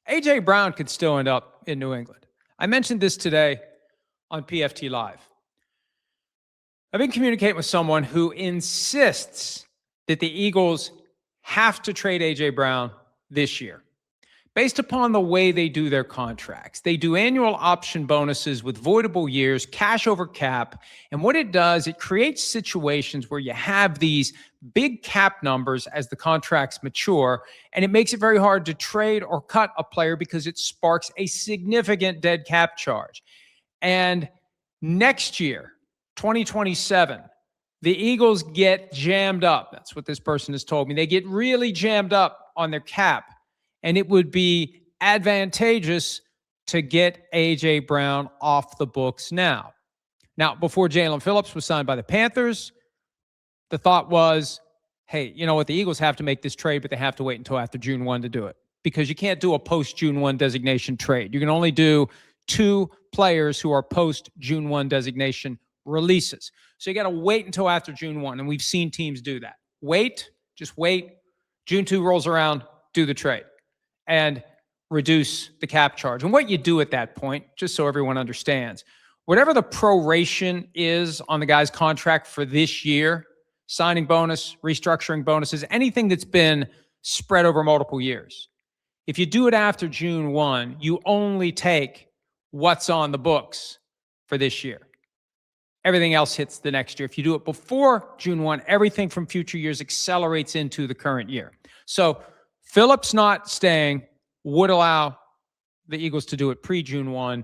A.J. Brown could still end up in New England. I mentioned this today on PFT Live. I've been communicating with someone who insists that the Eagles have to trade A.J. Brown this year. Based upon the way they do their contracts, they do annual option bonuses with voidable years, cash over cap. And what it does, it creates situations where you have these big cap numbers as the contracts mature, and it makes it very hard to trade or cut a player because it sparks a significant dead cap charge. And next year, 2027, the Eagles get jammed up. That's what this person has told me. They get really jammed up on their cap. And it would be advantageous to get A.J. Brown off the books now. Now, before Jalen Phillips was signed by the Panthers, the thought was, hey, you know what? The Eagles have to make this trade, but they have to wait until after June 1 to do it. Because you can't do a post-June 1 designation trade. You can only do 2 players who are post-June 1 designation releases. So you got to wait until after June 1. And we've seen teams do that. Wait, just wait. June 2 rolls around, do the trade. And reduce the cap charge. And what you do at that point, just so everyone understands, whatever the proration is on the guy's contract for this year, signing bonus, restructuring bonuses, anything that's been spread over multiple years. If you do it after June 1, you only take what's on the books for this year. Everything else hits the next year. If you do it before June 1, everything from future years accelerates into the current year. So Phillips not staying would allow the Eagles to do it pre-June 1.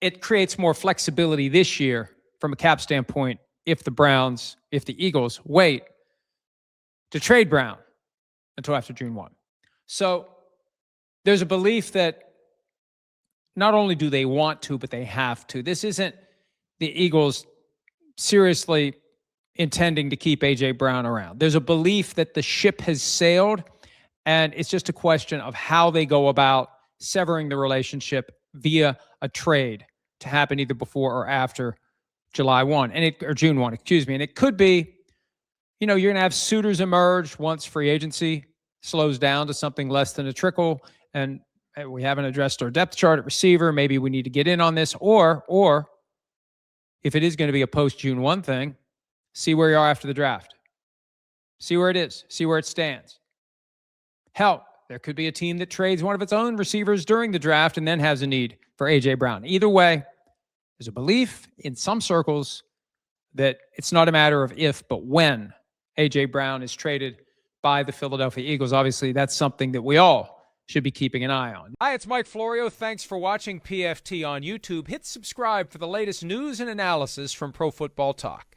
It creates more flexibility this year from a cap standpoint if the Eagles wait to trade Brown until after June 1. So there's a belief that not only do they want to, but they have to. This isn't the Eagles seriously intending to keep A.J. Brown around. There's a belief that the ship has sailed. And it's just a question of how they go about severing the relationship via a trade to happen either before or after July 1 or June 1, excuse me. And it could be, you're going to have suitors emerge once free agency slows down to something less than a trickle. And we haven't addressed our depth chart at receiver. Maybe we need to get in on this. Or if it is going to be a post-June 1 thing, see where you are after the draft. See where it is. See where it stands. Hell, there could be a team that trades one of its own receivers during the draft and then has a need for A.J. Brown. Either way, there's a belief in some circles that it's not a matter of if, but when A.J. Brown is traded by the Philadelphia Eagles. Obviously, that's something that we all should be keeping an eye on. Hi, it's Mike Florio. Thanks for watching PFT on YouTube. Hit subscribe for the latest news and analysis from Pro Football Talk.